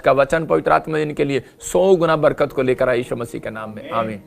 का वचन पवित्र आत्मा इनके लिए 100 गुना बरकत को लेकर आए यीशु मसीह के नाम में, आमीन।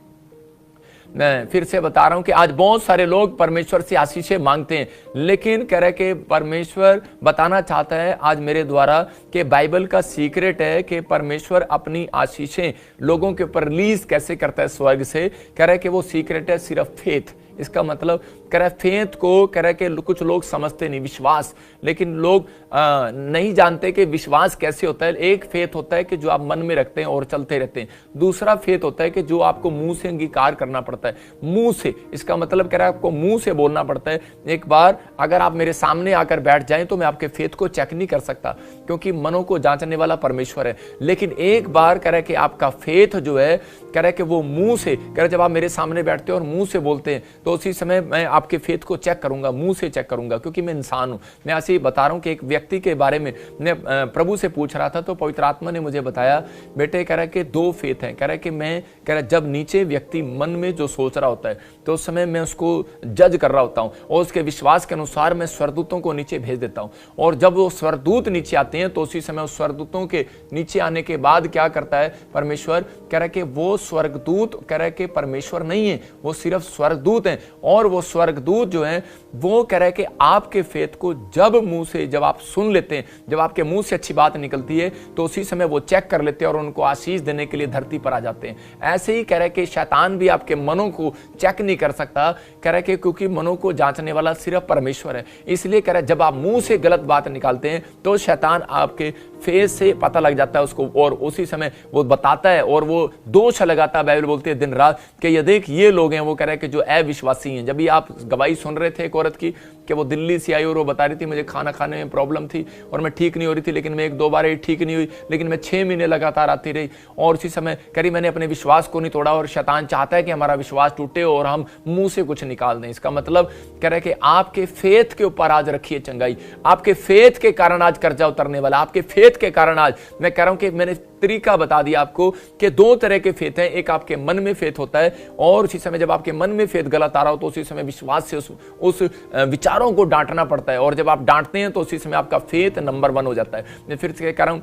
मैं फिर से बता रहा हूं कि आज बहुत सारे लोग परमेश्वर से आशीषें मांगते हैं, लेकिन कह रहे कि परमेश्वर बताना चाहता है आज मेरे द्वारा कि बाइबल का सीक्रेट है कि परमेश्वर अपनी आशीषें लोगों के ऊपर रिलीज कैसे करता है स्वर्ग से। कह रहे कि वो सीक्रेट है सिर्फ फेथ। इसका मतलब कह रहा है फेथ को कह रहा है कि कुछ लोग समझते नहीं, विश्वास, लेकिन लोग नहीं जानते कि विश्वास कैसे होता है। एक फेथ होता है कि जो आप मन में रखते हैं और चलते रहते हैं, दूसरा फेथ होता है कि जो आपको मुंह से अंगीकार करना पड़ता है, मुंह से। इसका मतलब कह रहा है आपको मुंह से बोलना पड़ता है। एक बार अगर आप मेरे सामने आकर बैठ जाएं तो मैं आपके फेथ को चेक नहीं कर सकता, क्योंकि मनों को जांचने वाला परमेश्वर है। लेकिन एक बार कह रहा है कि आपका फेथ जो है कह रहा है कि वो मुंह से, कह रहा है जब आप मेरे सामने बैठते हो और मुंह से बोलते हैं तो उसी समय मैं आपके फेथ को चेक करूंगा, मुंह से चेक करूंगा, क्योंकि मैं इंसान हूं। मैं ऐसे ही बता रहा हूं कि एक व्यक्ति के बारे में मैं प्रभु से पूछ रहा था तो पवित्र आत्मा ने मुझे बताया, बेटे कह रहा है कि 2 फेथ हैं। कह रहा है कि मैं कह रहा जब नीचे व्यक्ति मन में जो सोच रहा होता है तो उस समय मैं उसको जज कर रहा होता हूं और उसके विश्वास के अनुसार मैं स्वर्गदूतों को नीचे भेज देता हूं, और जब वो स्वर्गदूत नीचे आते हैं तो उसी समय उस स्वर्गदूतों के नीचे आने के बाद क्या करता है परमेश्वर, कह रहा है कि वो स्वर्गदूत कह रहा है कि परमेश्वर नहीं है, वो सिर्फ स्वर्गदूत हैं। और वो स्वर्गदूत जो है वो कह रहा है कि आपके फेथ को जब मुंह से जब आप सुन लेते हैं, जब आपके मुंह से अच्छी बात निकलती है तो उसी समय वो चेक कर लेते हैं और उनको आशीष देने के लिए धरती पर आ जाते हैं। ऐसे ही कह रहा है कि शैतान भी आपके मनों को चेक नहीं कर सकता, कह रहा है कि क्योंकि मनों को जांचने वाला सिर्फ परमेश्वर है। इसलिए कह रहा है जब आप मुंह से गलत बात निकालते हैं तो शैतान आपके फेस से पता लग जाता है उसको, और उसी समय वो बताता है और वो दोष लगाता है। बाइबल बोलती है दिन रात कि ये देख ये लोग हैं, वो कह रहे हैं कि जो अविश्वासी हैं। जब भी आप गवाही सुन रहे थे एक औरत की कि वो दिल्ली से आई और वो बता रही थी मुझे खाना खाने में प्रॉब्लम थी और मैं ठीक नहीं हो रही थी, लेकिन मैं 1-2 बार ठीक नहीं हुई, लेकिन मैं 6 महीने लगातार आती रही, और उसी समय करी मैंने अपने विश्वास को नहीं तोड़ा। और शैतान चाहता है कि हमारा विश्वास टूटे और हम मुंह से कुछ निकाल दें। इसका मतलब कह रहे कि आपके फेथ के ऊपर आज रखिए चंगाई, आपके फेथ के कारण आज कर्जा उतरने वाला, आपके फेथ के कारण आज मैं कह रहा हूं कि मैंने तरीका बता दिया आपको कि 2 तरह के फेथ हैं। एक आपके मन में फेथ होता है, और उसी समय जब आपके मन में फेथ गलत आ रहा हो तो उसी समय विश्वास से उस विचारों को डांटना पड़ता है, और जब आप डांटते हैं तो उसी समय आपका फेथ नंबर 1 हो जाता है। मैं फिर से कह रहा हूं,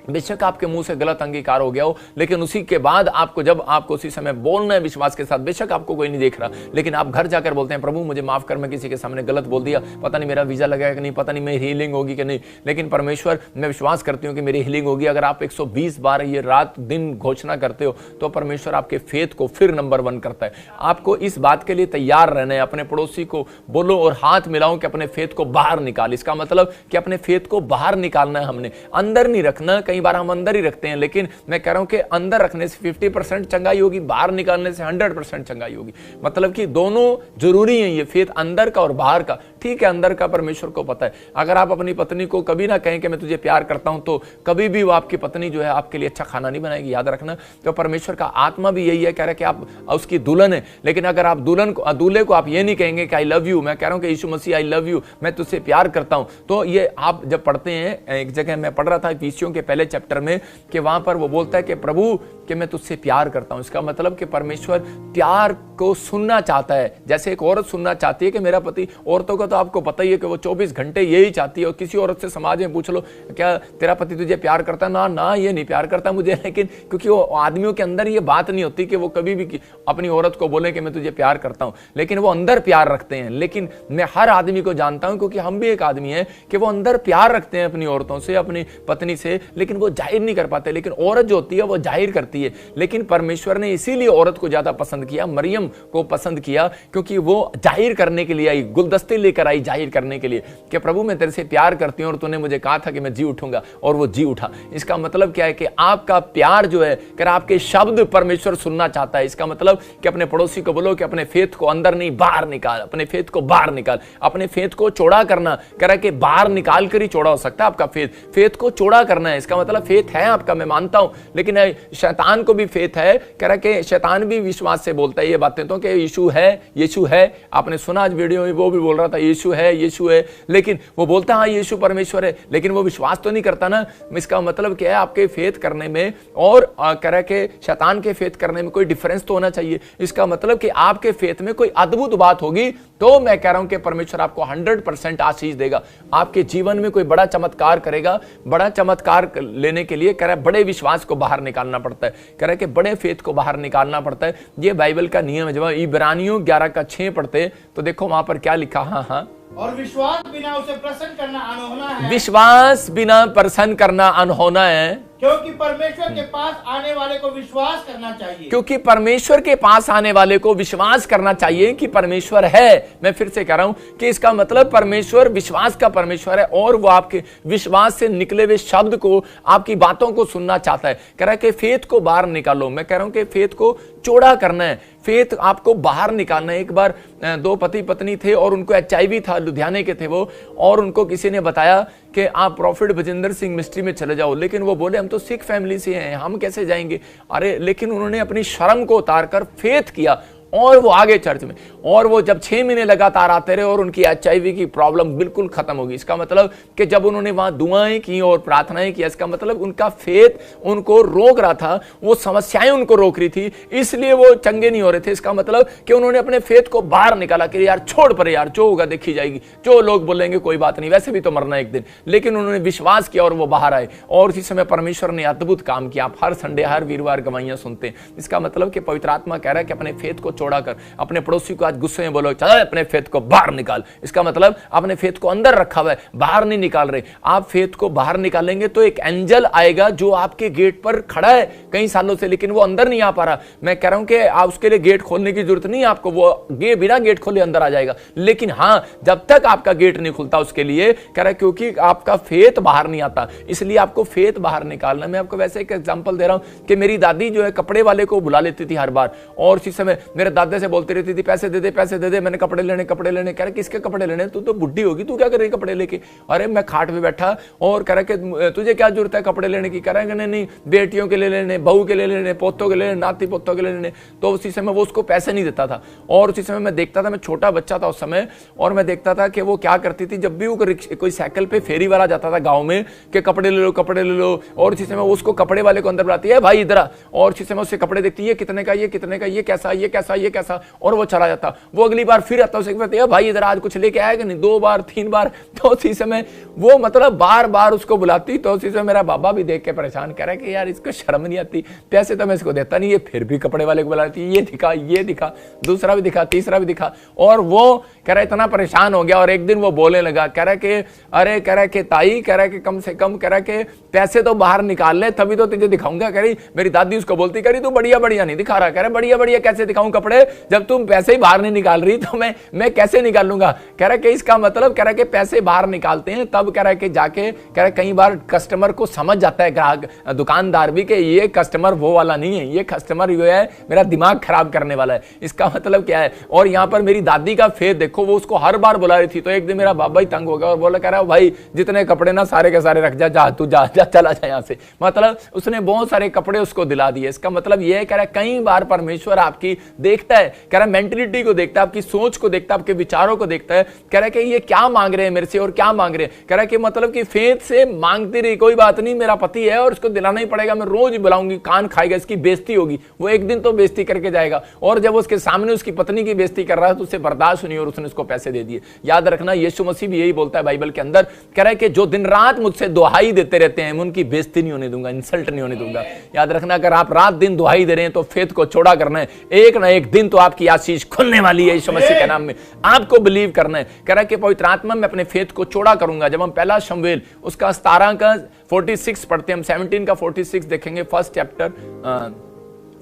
बेशक आपके मुंह से गलत अंगीकार हो गया हो, लेकिन उसी के बाद आपको जब आपको उसी समय बोलना है विश्वास के साथ, बेशक आपको कोई नहीं देख रहा, लेकिन आप घर जाकर बोलते हैं प्रभु मुझे माफ कर, मैं किसी के सामने गलत बोल दिया, पता नहीं मेरा वीजा लगेगा कि नहीं, पता नहीं मेरी हीलिंग होगी कि नहीं, लेकिन परमेश्वर मैं विश्वास करती हूँ कि मेरी हीलिंग होगी। अगर आप 120 बार ये रात दिन घोषणा करते हो तो परमेश्वर आपके फेथ को फिर नंबर 1 करता है। आपको इस बात के लिए तैयार रहना है। अपने पड़ोसी को बोलो और हाथ मिलाओ कि अपने फेथ को बाहर निकाल। इसका मतलब कि अपने फेथ को बाहर निकालना है, हमने अंदर नहीं रखना। कई बार हम अंदर ही रखते हैं, लेकिन मैं कह रहा हूं कि अंदर रखने से 50% चंगाई होगी, बाहर निकालने से 100% चंगाई होगी। मतलब कि दोनों जरूरी है, ये फेथ अंदर का और बाहर का। ठीक है, अंदर का परमेश्वर को पता है। अगर आप अपनी पत्नी को कभी ना कहें कि मैं तुझे प्यार करता हूं, तो कभी भी वो आपकी पत्नी जो है आपके लिए अच्छा खाना नहीं बनाएगी, याद रखना। तो परमेश्वर का आत्मा भी यही है, कह रहा है कि आप उसकी दुल्हन है, लेकिन अगर आप दूल्हे को आप ये नहीं कहेंगे कि आई लव यू, मैं कह रहा हूं कि यीशु मसीह आई लव यू, मैं तुझसे प्यार करता हूं, तो ये आप जब पढ़ते हैं, एक जगह मैं पढ़ रहा था इफिसियों के पहले चैप्टर में कि वहां पर वो बोलता है कि प्रभु कि मैं तुझसे प्यार करता हूं। इसका मतलब कि परमेश्वर प्यार को सुनना चाहता है, जैसे एक औरत सुनना चाहती है कि मेरा पति, औरतों का तो आपको पता ही है कि वो 24 घंटे यही चाहती है। और किसी औरत से समाज में पूछ लो क्या तेरा पति तुझे प्यार करता है, ना ना ये नहीं प्यार करता मुझे, लेकिन क्योंकि वो आदमियों के अंदर ये बात नहीं होती कि वो कभी भी अपनी औरत को बोले कि मैं तुझे प्यार करता हूं, लेकिन वो अंदर प्यार रखते हैं। लेकिन मैं हर आदमी को जानता हूं, क्योंकि हम भी एक आदमी है, कि वो अंदर प्यार रखते हैं अपनी औरतों से, अपनी पत्नी से, लेकिन वो जाहिर नहीं कर पाते। लेकिन औरत जो होती है वो जाहिर करती है। लेकिन परमेश्वर ने इसीलिए औरत को ज्यादा पसंद किया, मरियम को पसंद किया, क्योंकि वो जाहिर करने के लिए आई, गुलदस्ते लेकर आई जाहिर करने के लिए कि प्रभु मैं तेरे से प्यार करती हूं और तूने मुझे कहा था कि मैं जी उठूंगा, और वो जी उठा। इसका मतलब क्या है कि आपका प्यार जो है, कि आपके शब्द परमेश्वर सुनना चाहता है। इसका मतलब कि अपने पड़ोसी को बोलो कि अपने फेथ को अंदर नहीं बाहर निकाल, अपने फेथ को बाहर निकाल, अपने फेथ को चौड़ा करना। कह रहा है कि बाहर निकाल कर ही चौड़ा हो सकता है आपका फेथ, फेथ को चौड़ा करना है। इसका मतलब फेथ है आपका, मैं मानता हूं, लेकिन शैतान को भी फेथ है। कह रहा कि शैतान भी विश्वास से बोलता है ये बातें तो कि यीशु है, यीशु है। आपने सुना आज वीडियो में वो भी बोल रहा था यीशु है, लेकिन वो बोलता हाँ यीशु परमेश्वर है, लेकिन वो विश्वास तो नहीं करता ना। इसका मतलब क्या है, आपके फेथ करने में और कह रहा के शैतान के फेथ करने में कोई डिफरेंस तो होना चाहिए। इसका मतलब कि आपके फेथ में कोई अद्भुत बात होगी तो मैं कह रहा हूं कि परमेश्वर आपको 100% आशीष देगा, आपके जीवन में कोई बड़ा चमत्कार करेगा। बड़ा चमत्कार लेने के लिए कह रहा है बड़े विश्वास को बाहर निकालना पड़ता है, कह रहा है कि बड़े फेथ को बाहर निकालना पड़ता है। ये बाइबल का नियम है। जब इब्रानियों 11:6 पढ़ते तो देखो वहां पर क्या लिखा, हाँ, और विश्वास बिना उसे प्रसन्न करना अनहोना है। विश्वास बिना प्रसन्न करना अनहोना है, क्योंकि परमेश्वर के पास आने वाले को विश्वास करना चाहिए। क्योंकि परमेश्वर के पास आने वाले को विश्वास करना चाहिए कि परमेश्वर है। मैं फिर से कह रहा हूं कि इसका मतलब परमेश्वर विश्वास का परमेश्वर है और वो आपके विश्वास से निकले हुए शब्द को, आपकी बातों को सुनना चाहता है। कह रहा है कि फेथ को बाहर निकालो। मैं कह रहा हूं कि फेथ को चौड़ा करना है, फेथ आपको बाहर निकालना है। एक बार दो पति पत्नी थे और उनको HIV था, लुधियाने के थे वो, और उनको किसी ने बताया कि आप प्रॉफिट भजिंदर सिंह मिस्ट्री में चले जाओ, लेकिन वो बोले हम तो सिख फैमिली से हैं, हम कैसे जाएंगे। अरे लेकिन उन्होंने अपनी शर्म को उतारकर फेथ किया और वो आगे चर्च में, और वो जब 6 महीने लगातार आते रहे और उनकी HIV की प्रॉब्लम बिल्कुल खत्म होगी। इसका मतलब कि जब उन्होंने वहां दुआएं की और प्रार्थनाएं की, इसका मतलब उनका फेथ उनको रोक रहा था, वो समस्याएं उनको रोक रही थी, इसलिए वो चंगे नहीं हो रहे थे। इसका मतलब कि उन्होंने अपने फेथ को बाहर निकाला कि यार छोड़ पर, यार जो होगा देखी जाएगी, जो लोग बोलेंगे कोई बात नहीं, वैसे भी तो मरना एक दिन। लेकिन उन्होंने विश्वास किया और वो बाहर आए, और उसी समय परमेश्वर ने अद्भुत काम किया। आप हर संडे हर वीरवार गवाहियां सुनते हैं। इसका मतलब कि पवित्र आत्मा कह रहा है कि अपने फेथ को छोड़ा कर, अपने पड़ोसी को आज गुस्से में बोलो चल अपने फेथ को बाहर निकाल। इसका मतलब अपने फेथ को अंदर रखा हुआ है, बाहर नहीं निकाल रहे। आप फेथ को बाहर निकालेंगे तो एक एंजल आएगा जो आपके गेट पर खड़ा है कई सालों से, लेकिन वो अंदर नहीं आ पा रहा। मैं कह रहा हूं कि आप उसके लिए गेट खोलने की जरूरत नहीं है आपको, वो बिना गेट खोले अंदर आ जाएगा। लेकिन हां, जब तक आपका गेट नहीं खुलता उसके लिए कह रहा है, क्योंकि आपका फेथ बाहर नहीं आता, इसलिए आपको फेथ बाहर निकालना। मैं आपको वैसे एक एग्जांपल दे रहा हूं कि मेरी दादी जो है कपड़े वाले को बुला लेती थी हर बार, और उसी समय मेरे दादा से बोलती रहती थी पैसे दे दे, पैसे दे दे, मैंने कपड़े लेने। कह रहे किसके कपड़े लेने, तू तो बुढ़ी होगी, तू क्या कर रही कपड़े लेके। अरे मैं खाट पे बैठा और कह रहा कि तुझे क्या जरूरत है कपड़े लेने की। कह रहा है नहीं बेटियों के ले लेने, बहू के ले लेने, पोतों के ले लेने, नाती पोतों के ले लेने। तो उसी समय वो उसको पैसे नहीं देता था, और उसी समय मैं देखता था, मैं छोटा बच्चा था उस समय, और मैं देखता था कि वो क्या करती थी, जब भी वो कोई साइकिल पे फेरी वाला जाता था गाँव में कि कपड़े ले लो कपड़े ले लो, और उसी समय उसको कपड़े वाले को अंदर बुलाती है भाई इधर, और उसी समय उससे कपड़े देखती है कितने का, ये कितने का, ये कैसा, ये कैसा, ये कैसा, और वो चला जाता। वो अगली बार फिर आता है भाई इधर आज कुछ लेके आएगा नहीं, 2 बार 3 बार। तो उसी समय वो मतलब बार बार उसको बुलाती। तो उसी समय मेरा बाबा भी देख के परेशान कर रहा है कि यार इसको शर्म नहीं आती, पैसे तो मैं इसको देता नहीं, ये फिर भी कपड़े वाले को बुलाती है, ये दिखा, दूसरा भी दिखा, तीसरा भी दिखा। और वो कह रहा इतना परेशान हो गया, और एक दिन वो बोलने लगा, कह रहा कि अरे कह रहा कि ताई, कह रहा कि कम से कम कह रहा कि पैसे तो बाहर निकाल ले तभी तो तुझे दिखाऊंगा। कह रही मेरी दादी उसको बोलती, कह रही तू बढ़िया बढ़िया नहीं दिखा रहा। कह रहा बढ़िया बढ़िया कैसे दिखाऊं कपड़े, जब तुम पैसे ही बाहर नहीं निकाल रही तो मैं कैसे निकालूंगा। कह रहा कि इसका मतलब कह रहा कि पैसे बाहर निकालते हैं तब कह रहा कि जाके कह रहा कई बार कस्टमर को समझ जाता है, ग्राहक दुकानदार भी, कि ये कस्टमर वो वाला नहीं है, ये कस्टमर जो है मेरा दिमाग खराब करने वाला है। इसका मतलब क्या है। और यहाँ पर मेरी दादी का फेथ देखो, वो उसको हर बार बुला रही थी। तो एक दिन मेरा बाबा ही तंग हो गया और बोला, कह रहा भाई जितने कपड़े ना सारे के सारे रख जा, तू जा चला जा यहाँ से। मतलब उसने बहुत सारे कपड़े उसको दिला दिए। इसका मतलब ये है, कह रहा कई बार परमेश्वर आपकी देखता है, कह रहा मेंटलिटी को देखता है, आपकी सोच को देखता है, आपके विचारों को देखता है। कह रहा कि ये क्या मांग रहे हैं मेरे से और क्या मांग रहे हैं। कह रहा कि मतलब कि फेथ से मांगती रही, कोई बात नहीं मेरा पति है और उसको दिलाना ही पड़ेगा, मैं रोज बुलाऊंगी, कान खाएगा, इसकी बेइज्जती होगी। वो एक दिन तो बेइज्जती करके जाएगा, और जब उसके सामने उसकी पत्नी की बेइज्जती कर रहा है तो उसे बर्दाश्त नहीं, और उसने उसको पैसे दे दिए। याद रखना यीशु मसीह भी यही बोलता है बाइबल के अंदर, कह रहा है कि जो दिन रात मुझसे दुहाई देते रहते हैं मैं उनकी बेइज्जती नहीं होने दूंगा, इंसल्ट नहीं होने दूंगा। याद रखना अगर आप रात दिन दुहाई दे रहे हैं तो फेथ को चौड़ा करना है, एक ना एक दिन तो आपकी आशीष खुलने वाली है यीशु मसीह के नाम में। आपको बिलीव करना है। कह रहा है कि पवित्र आत्मा में अपने फेथ को चौड़ा करूंगा। जब हम पहला शमूएल उसका 17 का 46 पढ़ते हैं, हम 17 का 46 देखेंगे, फर्स्ट चैप्टर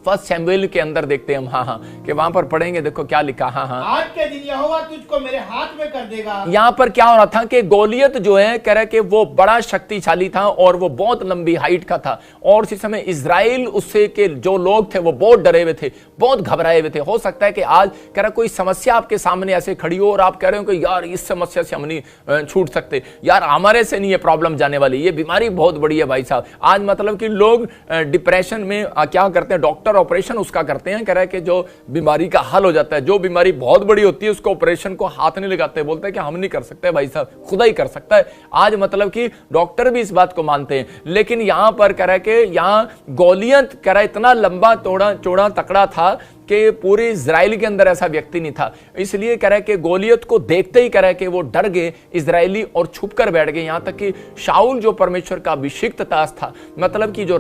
फर्स्ट शमूएल के अंदर देखते हैं हम। हाँ कि वहां पर पढ़ेंगे, देखो क्या लिखा। आज के दिन यहोवा तुझको मेरे हाथ में कर देगा। यहाँ पर क्या हो रहा था कि गोलियत जो है कह रहा कि वो बड़ा शक्तिशाली था और वो बहुत लंबी हाइट का था, और उसी समय इजराइल उससे के जो लोग थे वो बहुत डरे हुए थे, बहुत घबराए हुए थे। हो सकता है कि आज कह रहा कोई समस्या आपके सामने ऐसे खड़ी हो और आप कह रहे हो कि यार इस समस्या से हम नहीं छूट सकते, यार हमारे से नहीं ये प्रॉब्लम जाने वाली, ये बीमारी बहुत बड़ी है भाई साहब। आज मतलब कि लोग डिप्रेशन में क्या करते हैं, डॉक्टर डॉक्टर ऑपरेशन उसका करते हैं, कह रहा है कि जो बीमारी का हल हो जाता है। जो बीमारी बहुत बड़ी होती है उसको ऑपरेशन को हाथ नहीं लगाते, बोलते हैं कि हम नहीं कर सकते भाई साहब, खुदा ही कर सकता है। आज मतलब कि डॉक्टर भी इस बात को मानते हैं। लेकिन यहां पर कह रहा है कि यहां गोलियत कह रहा है इतना लंबा चौड़ा तकड़ा था कि पूरे इजराइल के अंदर ऐसा व्यक्ति नहीं था। इसलिए कह रहा है कि गोलियत को देखते ही कह रहा है कि वो डर गए इजरायली और छुप कर बैठ गए। यहां तक कि शाऊल जो परमेश्वर का अभिषिक्त दास था, मतलब कि जो